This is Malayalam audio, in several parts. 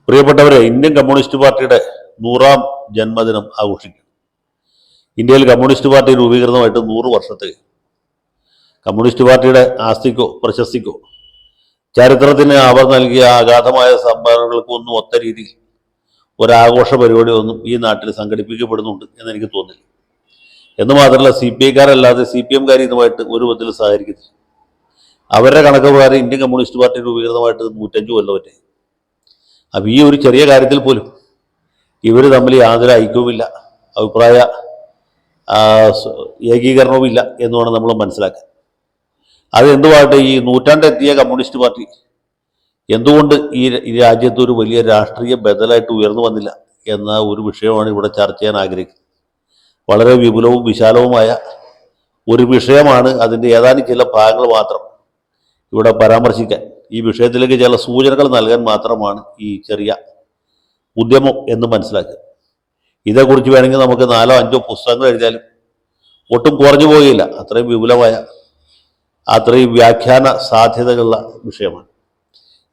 പ്രിയപ്പെട്ടവരെ, ഇന്ത്യൻ കമ്മ്യൂണിസ്റ്റ് പാർട്ടിയുടെ 100ാം ജന്മദിനം ആഘോഷിക്കും. ഇന്ത്യയിൽ കമ്മ്യൂണിസ്റ്റ് പാർട്ടി രൂപീകൃതമായിട്ട് 100 വർഷത്തെ കമ്മ്യൂണിസ്റ്റ് പാർട്ടിയുടെ ആസ്തിക്കോ പ്രശസ്തിക്കോ ചരിത്രത്തിന് അവർ നൽകിയ അഗാധമായ സംഭാവനകൾക്കൊന്നും ഒത്ത രീതിയിൽ ഒരാഘോഷ പരിപാടിയൊന്നും ഈ നാട്ടിൽ സംഘടിപ്പിക്കപ്പെടുന്നുണ്ട് എന്നെനിക്ക് തോന്നില്ല. എന്ന് മാത്രമല്ല, CPI-ക്കാരല്ലാതെ CPM-കാർ ഇതുമായിട്ട് ഒരു വിധത്തിൽ സഹകരിക്കുന്നില്ല. അവരുടെ കണക്ക് പ്രകാരം ഇന്ത്യൻ കമ്മ്യൂണിസ്റ്റ് പാർട്ടി രൂപീകൃതമായിട്ട് 105 കൊല്ലമറ്റേ. അപ്പം ഈ ഒരു ചെറിയ കാര്യത്തിൽ പോലും ഇവർ തമ്മിൽ യാതൊരു ഐക്യവുമില്ല, അഭിപ്രായ ഏകീകരണവുമില്ല എന്ന് വേണം നമ്മൾ മനസ്സിലാക്കാൻ. അത് എന്തുമാകട്ടെ, ഈ നൂറ്റാണ്ടെത്തിയ കമ്മ്യൂണിസ്റ്റ് പാർട്ടി എന്തുകൊണ്ട് ഈ രാജ്യത്ത് ഒരു വലിയ രാഷ്ട്രീയ ബദലായിട്ട് ഉയർന്നു വന്നില്ല എന്ന ഒരു വിഷയമാണ് ഇവിടെ ചർച്ച ചെയ്യാൻ ആഗ്രഹിക്കുന്നത്. വളരെ വിപുലവും വിശാലവുമായ ഒരു വിഷയമാണ്. അതിൻ്റെ ഏതാനും ചില ഭാഗങ്ങൾ മാത്രം ഇവിടെ പരാമർശിക്കാൻ, ഈ വിഷയത്തിലേക്ക് ചില സൂചനകൾ നൽകാൻ മാത്രമാണ് ഈ ചെറിയ ഉദ്യമം എന്ന് മനസ്സിലാക്കുക. ഇതേക്കുറിച്ച് വേണമെങ്കിൽ നമുക്ക് 4-5 പുസ്തകങ്ങൾ എഴുതിയാലും ഒട്ടും കുറഞ്ഞു പോവുകയില്ല. അത്രയും വിപുലമായ, അത്രയും വ്യാഖ്യാന സാധ്യതകളുള്ള വിഷയമാണ്.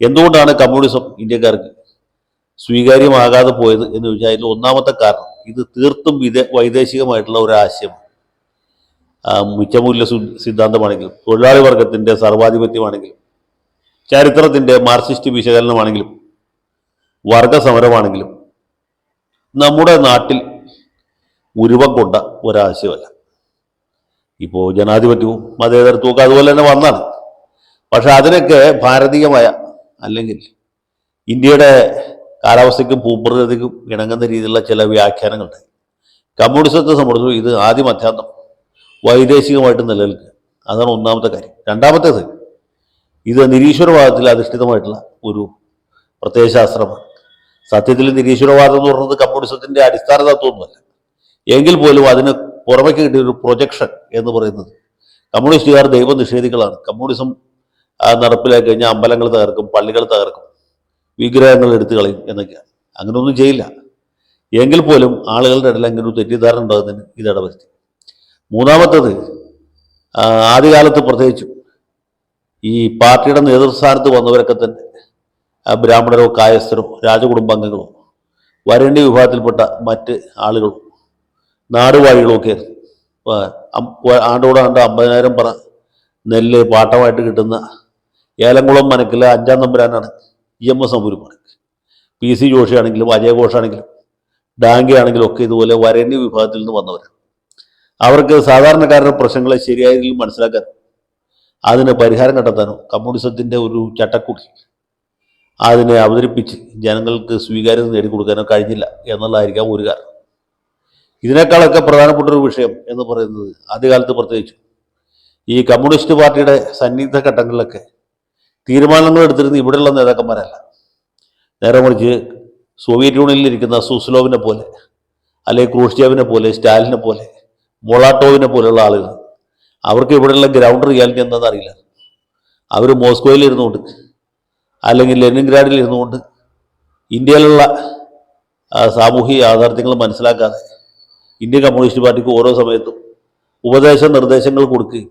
എന്തുകൊണ്ടാണ് കമ്മ്യൂണിസം ഇന്ത്യക്കാർക്ക് സ്വീകാര്യമാകാതെ പോയത് എന്ന് ചോദിച്ചാൽ അതിൽ ഒന്നാമത്തെ കാരണം, ഇത് തീർത്തും വൈദേശികമായിട്ടുള്ള ഒരു ആശയമാണ്. മിച്ചമൂല്യ സിദ്ധാന്തമാണെങ്കിലും, തൊഴിലാളി വർഗത്തിൻ്റെ സർവാധിപത്യമാണെങ്കിലും, ചരിത്രത്തിൻ്റെ മാർക്സിസ്റ്റ് വിശകലനമാണെങ്കിലും, വർഗസമരമാണെങ്കിലും നമ്മുടെ നാട്ടിൽ ഉരുവം കൊണ്ട ഒരാശയമല്ല. ഇപ്പോൾ ജനാധിപത്യവും മതേതരത്വവും ഒക്കെ അതുപോലെ തന്നെ വന്നാണ്. പക്ഷെ അതിനൊക്കെ ഭാരതീയമായ, അല്ലെങ്കിൽ ഇന്ത്യയുടെ കാലാവസ്ഥയ്ക്കും ഭൂപ്രകൃതിക്കും ഇണങ്ങുന്ന രീതിയിലുള്ള ചില വ്യാഖ്യാനങ്ങളുണ്ട്. കമ്മ്യൂണിസത്തെ സംബന്ധിച്ചും ഇത് ആദ്യം അധ്യാന്തം വൈദേശികമായിട്ട് നിലനിൽക്കുക. അതാണ് ഒന്നാമത്തെ കാര്യം. രണ്ടാമത്തേത്, ഇത് നിരീശ്വരവാദത്തിൽ അധിഷ്ഠിതമായിട്ടുള്ള ഒരു പ്രത്യയശാസ്ത്രമാണ്. സത്യത്തിൽ നിരീശ്വരവാദം എന്ന് പറയുന്നത് കമ്മ്യൂണിസത്തിൻ്റെ അടിസ്ഥാന തത്വമൊന്നുമല്ല. എങ്കിൽ പോലും അതിന് പുറമേക്ക് കിട്ടിയൊരു പ്രൊജക്ഷൻ എന്ന് പറയുന്നത്, കമ്മ്യൂണിസ്റ്റുകാർ ദൈവനിഷേധികളാണ്, കമ്മ്യൂണിസം നടപ്പിലാക്കി കഴിഞ്ഞാൽ അമ്പലങ്ങൾ തകർക്കും, പള്ളികൾ തകർക്കും, വിഗ്രഹങ്ങൾ എടുത്തു കളയും എന്നൊക്കെയാണ്. അങ്ങനെയൊന്നും ചെയ്യില്ല. എങ്കിൽ പോലും ആളുകളുടെ ഇടയിൽ അങ്ങനെ ഒരു തെറ്റിദ്ധാരണ ഉണ്ടാകുന്നതിന് ഇത് ഇടവരുത്തി. മൂന്നാമത്തത്, ആദ്യകാലത്ത് പ്രത്യേകിച്ചും ഈ പാർട്ടിയുടെ നേതൃസ്ഥാനത്ത് വന്നവരൊക്കെ തന്നെ ബ്രാഹ്മണരോ കായസ്ഥരോ രാജകുടുംബാംഗങ്ങളോ വരേണ്യ വിഭാഗത്തിൽപ്പെട്ട മറ്റ് ആളുകളും നാടുവാഴികളും ഒക്കെ ആയിരുന്നു. ആണ്ടോടാണ്ട് 50,000 പറ നെല്ല് പാട്ടമായിട്ട് കിട്ടുന്ന ഏലംകുളം മനക്കിലെ 5-ാം തമ്പുരാനാണ് EMS നമ്പൂതിരിപ്പാട്. PC ജോഷി ആണെങ്കിലും അജയ് ഘോഷാണെങ്കിലും ഡാംഗെ ആണെങ്കിലും ഒക്കെ ഇതുപോലെ വരേണ്യ വിഭാഗത്തിൽ നിന്ന് വന്നവരാണ്. അവർക്ക് സാധാരണക്കാരുടെ പ്രശ്നങ്ങളെ ശരിയായ രീതിയിൽ മനസ്സിലാക്കാൻ, അതിന് പരിഹാരം കണ്ടെത്താനോ കമ്മ്യൂണിസത്തിൻ്റെ ഒരു ചട്ടക്കൂടി അതിനെ അവതരിപ്പിച്ച് ജനങ്ങൾക്ക് സ്വീകാര്യത നേടിക്കൊടുക്കാനോ കഴിഞ്ഞില്ല എന്നുള്ളതായിരിക്കാം ഒരു കാരണം. ഇതിനേക്കാളൊക്കെ പ്രധാനപ്പെട്ട ഒരു വിഷയം എന്ന് പറയുന്നത്, ആദ്യകാലത്ത് പ്രത്യേകിച്ചു ഈ കമ്മ്യൂണിസ്റ്റ് പാർട്ടിയുടെ സന്നിഗ്ധ ഘട്ടങ്ങളിലൊക്കെ തീരുമാനങ്ങൾ എടുത്തിരുന്ന ഇവിടെയുള്ള നേതാക്കന്മാരല്ല. നേരെ മറിച്ച് സോവിയറ്റ് യൂണിയനിലിരിക്കുന്ന സുസ്ലോവിനെ പോലെ, അല്ലെങ്കിൽ ക്രൂഷ്ചേവിനെ പോലെ, സ്റ്റാലിനെ പോലെ, മൊളാട്ടോവിനെ പോലെയുള്ള ആളുകൾ, അവർക്ക് ഇവിടെയുള്ള ഗ്രൗണ്ട് റിയാലിറ്റി എന്താണെന്ന് അറിയില്ല. അവർ മോസ്കോയിൽ ഇരുന്നുകൊണ്ട്, അല്ലെങ്കിൽ ലെനിൻഗ്രാഡിൽ ഇരുന്നുകൊണ്ട് ഇന്ത്യയിലുള്ള സാമൂഹിക യാഥാർത്ഥ്യങ്ങൾ മനസ്സിലാക്കാതെ ഇന്ത്യൻ കമ്മ്യൂണിസ്റ്റ് പാർട്ടിക്ക് ഓരോ സമയത്തും നിർദ്ദേശങ്ങൾ കൊടുക്കുകയും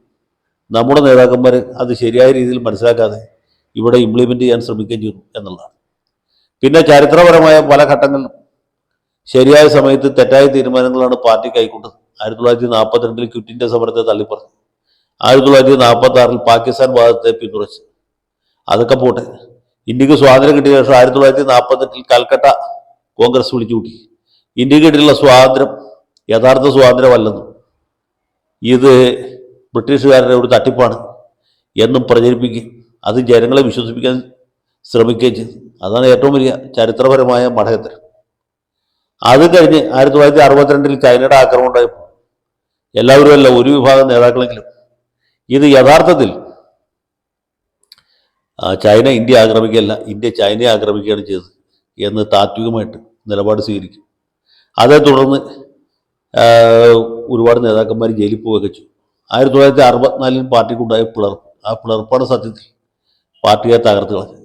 നമ്മുടെ നേതാക്കന്മാർ അത് ശരിയായ രീതിയിൽ മനസ്സിലാക്കാതെ ഇവിടെ ഇംപ്ലിമെൻ്റ് ചെയ്യാൻ ശ്രമിക്കുകയും ചെയ്തു എന്നുള്ളതാണ്. പിന്നെ ചരിത്രപരമായ പല ഘട്ടങ്ങളിലും ശരിയായ സമയത്ത് തെറ്റായ തീരുമാനങ്ങളാണ് പാർട്ടി കൈക്കൊണ്ടത്. 1942 ക്വിറ്റ് ഇന്ത്യ സമരത്തെ തള്ളിപ്പറഞ്ഞു, 1946 പാകിസ്ഥാൻ വാദത്തെ പിന്തുണച്ച്. അതൊക്കെ പോട്ടെ, ഇന്ത്യക്ക് സ്വാതന്ത്ര്യം കിട്ടിയ ശേഷം 1948 കൽക്കട്ട കോൺഗ്രസ് വിളിച്ചുകൂട്ടി. ഇന്ത്യക്ക് കിട്ടിയുള്ള സ്വാതന്ത്ര്യം യഥാർത്ഥ സ്വാതന്ത്ര്യമല്ലെന്നും ഇത് ബ്രിട്ടീഷുകാരുടെ ഒരു തട്ടിപ്പാണ് എന്നും പ്രചരിപ്പിക്കുകയും അത് ജനങ്ങളെ വിശ്വസിപ്പിക്കാൻ ശ്രമിക്കുകയും ചെയ്തു. അതാണ് ഏറ്റവും വലിയ ചരിത്രപരമായ മഠയത്തരം. അത് കഴിഞ്ഞ് 1962 ചൈനയുടെ ആക്രമണം ഉണ്ടായപ്പോൾ എല്ലാവരും അല്ല, ഒരു വിഭാഗം നേതാക്കളെങ്കിലും ഇത് യഥാർത്ഥത്തിൽ ചൈന ഇന്ത്യ ആക്രമിക്കുകയല്ല, ഇന്ത്യ ചൈനയെ ആക്രമിക്കുകയാണ് ചെയ്തത് എന്ന് താത്വികമായിട്ട് നിലപാട് സ്വീകരിക്കും. അതേ തുടർന്ന് ഒരുപാട് നേതാക്കന്മാർ ജയിലിൽ പോവുകയൊക്കെ ചെയ്തു. 1964 പാർട്ടിക്കുണ്ടായ പിളർപ്പ്, ആ പിളർപ്പാണ് സത്യത്തിൽ പാർട്ടിയെ തകർത്ത് കളഞ്ഞത്.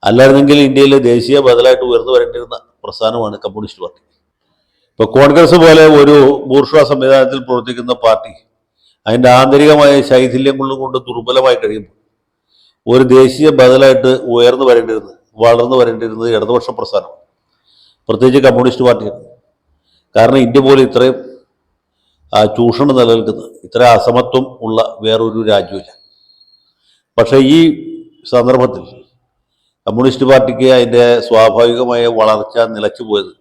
അല്ലായിരുന്നെങ്കിൽ ഇന്ത്യയിലെ ദേശീയ ബദലായിട്ട് ഉയർന്നു വരേണ്ടിരുന്ന പ്രസ്ഥാനമാണ് കമ്മ്യൂണിസ്റ്റ് പാർട്ടി. ഇപ്പോൾ കോൺഗ്രസ് പോലെ ഒരു ബൂർഷ്വാ സംവിധാനത്തിൽ പ്രവർത്തിക്കുന്ന പാർട്ടി അതിൻ്റെ ആന്തരികമായ ശൈഥില്യം കൊണ്ട് ദുർബലമായി കഴിയുമ്പോൾ ഒരു ദേശീയ ബദലായിട്ട് ഉയർന്നു വരേണ്ടിരുന്നത് വളർന്നു വരേണ്ടിയിരുന്നത് ഇടതുപക്ഷ പ്രസ്ഥാനം, പ്രത്യേകിച്ച് കമ്മ്യൂണിസ്റ്റ് പാർട്ടിയാണ്. കാരണം ഇന്ത്യ പോലെ ഇത്രയും ചൂഷണം നിലനിൽക്കുന്ന, ഇത്ര അസമത്വം ഉള്ള വേറൊരു രാജ്യമില്ല. പക്ഷേ ഈ സന്ദർഭത്തിൽ കമ്മ്യൂണിസ്റ്റ് പാർട്ടിക്ക് അതിൻ്റെ സ്വാഭാവികമായ വളർച്ച നിലച്ചു പോയത്,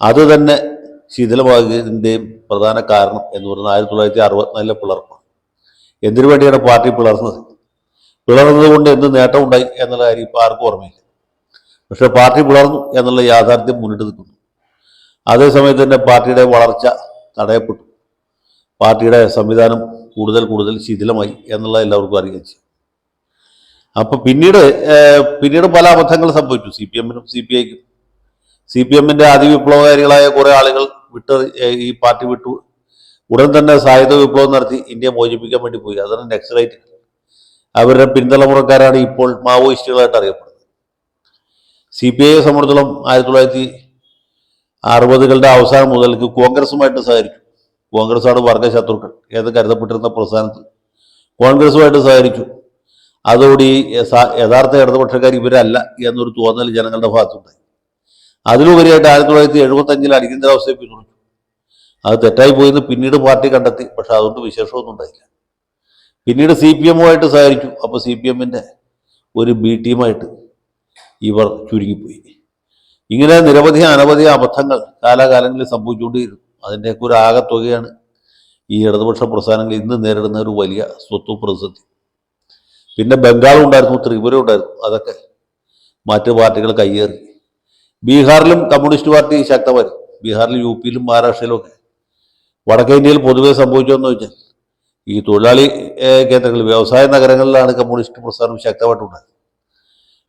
അത് തന്നെ ശിഥിലമാകുന്നതിൻ്റെയും പ്രധാന കാരണം എന്ന് പറയുന്നത് 1964 പിളർപ്പാണ്. എന്തിനു വേണ്ടിയാണ് പാർട്ടി പിളർന്നത്? പിളർന്നത് കൊണ്ട് എന്ത് നേട്ടമുണ്ടായി എന്നുള്ള കാര്യം ഇപ്പോൾ ആർക്കും ഓർമ്മയില്ല. പക്ഷെ പാർട്ടി പിളർന്നു എന്നുള്ള യാഥാർത്ഥ്യം മുന്നിട്ട് നിൽക്കുന്നു. അതേസമയത്ത് തന്നെ പാർട്ടിയുടെ വളർച്ച തടയപ്പെട്ടു, പാർട്ടിയുടെ സംവിധാനം കൂടുതൽ കൂടുതൽ ശിഥിലമായി എന്നുള്ള എല്ലാവർക്കും അറിയാൻ ചെയ്യും. അപ്പം പിന്നീട് പല അബദ്ധങ്ങൾ സംഭവിച്ചു CPM-നും CPI-ക്കും. CPM-ന്റെ അതിവിപ്ലവകാരികളായ കുറേ ആളുകൾ ഈ പാർട്ടി വിട്ടു. ഉടൻ തന്നെ സായുധ വിപ്ലവം നടത്തി ഇന്ത്യയെ മോചിപ്പിക്കാൻ വേണ്ടി പോയി. അതാണ് നക്സലൈറ്റ്. അവരുടെ പിന്തലമുറക്കാരാണ് ഇപ്പോൾ മാവോയിസ്റ്റുകളായിട്ട് അറിയപ്പെടുന്നത്. CPI-യെ സംബന്ധിച്ചിടത്തോളം 1960-കളുടെ അവസാനം മുതൽക്ക് കോൺഗ്രസുമായിട്ട് സഹകരിച്ചു. കോൺഗ്രസ്സാണ് വർഗശത്രുക്കൾ എന്ന് കരുതപ്പെട്ടിരുന്ന പ്രസ്ഥാനത്ത് കോൺഗ്രസുമായിട്ട് സഹകരിച്ചു. അതോടെ യഥാർത്ഥ ഇടതുപക്ഷക്കാർ ഇവരല്ല എന്നൊരു തോന്നൽ ജനങ്ങളുടെ ഭാഗത്തുണ്ടായി. അതിലുപരിയായിട്ട് 1975 അടിയന്തരാവസ്ഥയെ പിന്തുണച്ചു. അത് തെറ്റായി പോയെന്ന് പിന്നീട് പാർട്ടി കണ്ടെത്തി. പക്ഷെ അതുകൊണ്ട് വിശേഷമൊന്നും ഉണ്ടായില്ല. പിന്നീട് CPM-ഉമായിട്ട് സഹകരിച്ചു. അപ്പോൾ CPM-ന്റെ ഒരു B ടീമായിട്ട് ഇവർ ചുരുങ്ങിപ്പോയി. ഇങ്ങനെ അനവധി അബദ്ധങ്ങൾ കാലാകാലങ്ങളിൽ സംഭവിച്ചുകൊണ്ടിരുന്നു. അതിൻ്റെയൊക്കെ ഒരു ആകത്തുകയാണ് ഈ ഇടതുപക്ഷ പ്രസ്ഥാനങ്ങൾ ഇന്ന് നേരിടുന്ന ഒരു വലിയ സ്വത്വ പ്രതിസന്ധി. പിന്നെ ബംഗാളും ഉണ്ടായിരുന്നു, ത്രിപുര ഉണ്ടായിരുന്നു. അതൊക്കെ മറ്റ് പാർട്ടികൾ കയ്യേറി. ബീഹാറിലും കമ്മ്യൂണിസ്റ്റ് പാർട്ടി ശക്തമായിരുന്നു. ബീഹാറിലും UP-യിലും മഹാരാഷ്ട്രയിലും ഒക്കെ. വടക്കേ ഇന്ത്യയിൽ പൊതുവെ സംഭവിച്ചതെന്ന് വെച്ചാൽ ഈ തൊഴിലാളി കേന്ദ്രങ്ങളിൽ, വ്യവസായ നഗരങ്ങളിലാണ് കമ്മ്യൂണിസ്റ്റ് പ്രസ്ഥാനം ശക്തമായിട്ടുണ്ടായത്.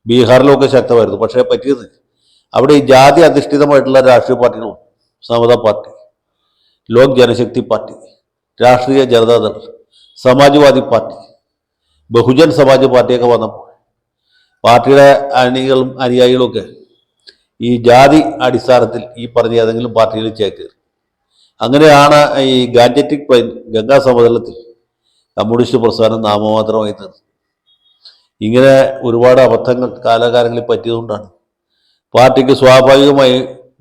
ബീഹാറിലൊക്കെ ശക്തമായിരുന്നു. പക്ഷേ പറ്റിയത് അവിടെ ഈ ജാതി അധിഷ്ഠിതമായിട്ടുള്ള രാഷ്ട്രീയ പാർട്ടികളും, സമതാ പാർട്ടി, ലോക് ജനശക്തി പാർട്ടി, രാഷ്ട്രീയ ജനതാദൾ, സമാജ്വാദി പാർട്ടി, ബഹുജൻ സമാജ് പാർട്ടിയൊക്കെ വന്നപ്പോൾ പാർട്ടിയുടെ അണികളും അനുയായികളും ഒക്കെ ഈ ജാതി അടിസ്ഥാനത്തിൽ ഈ പറഞ്ഞ ഏതെങ്കിലും പാർട്ടിയിൽ ചേക്കേറി. അങ്ങനെയാണ് ഈ ഗാൻജറ്റിക് പ്ലെയിൻ, ഗംഗാ സമതലത്തിൽ കമ്മ്യൂണിസ്റ്റ് പ്രസ്ഥാനം നാമമാത്രമായി തീർന്നു. ഇങ്ങനെ ഒരുപാട് അബദ്ധങ്ങൾ കാലാകാലങ്ങളിൽ പറ്റിയതുകൊണ്ടാണ് പാർട്ടിക്ക് സ്വാഭാവികമായി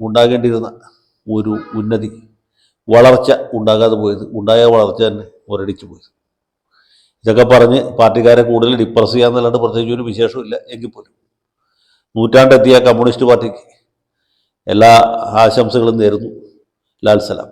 ഉണ്ടാകേണ്ടിയിരുന്ന ഒരു ഉന്നതി, വളർച്ച ഉണ്ടാകാതെ പോയത്. ഉണ്ടായ വളർച്ച തന്നെ ഒരടിച്ചു പോയത്. ഇതൊക്കെ പറഞ്ഞ് പാർട്ടിക്കാരെ കൂടുതൽ ഡിപ്രസ് ചെയ്യാന്നല്ലാണ്ട് പ്രത്യേകിച്ച് ഒരു വിശേഷമില്ല. എങ്കിൽ പോലും നൂറ്റാണ്ടെത്തിയ കമ്മ്യൂണിസ്റ്റ് പാർട്ടിക്ക് എല്ലാ ആശംസകളും നേരുന്നു. ലാൽ സലാം.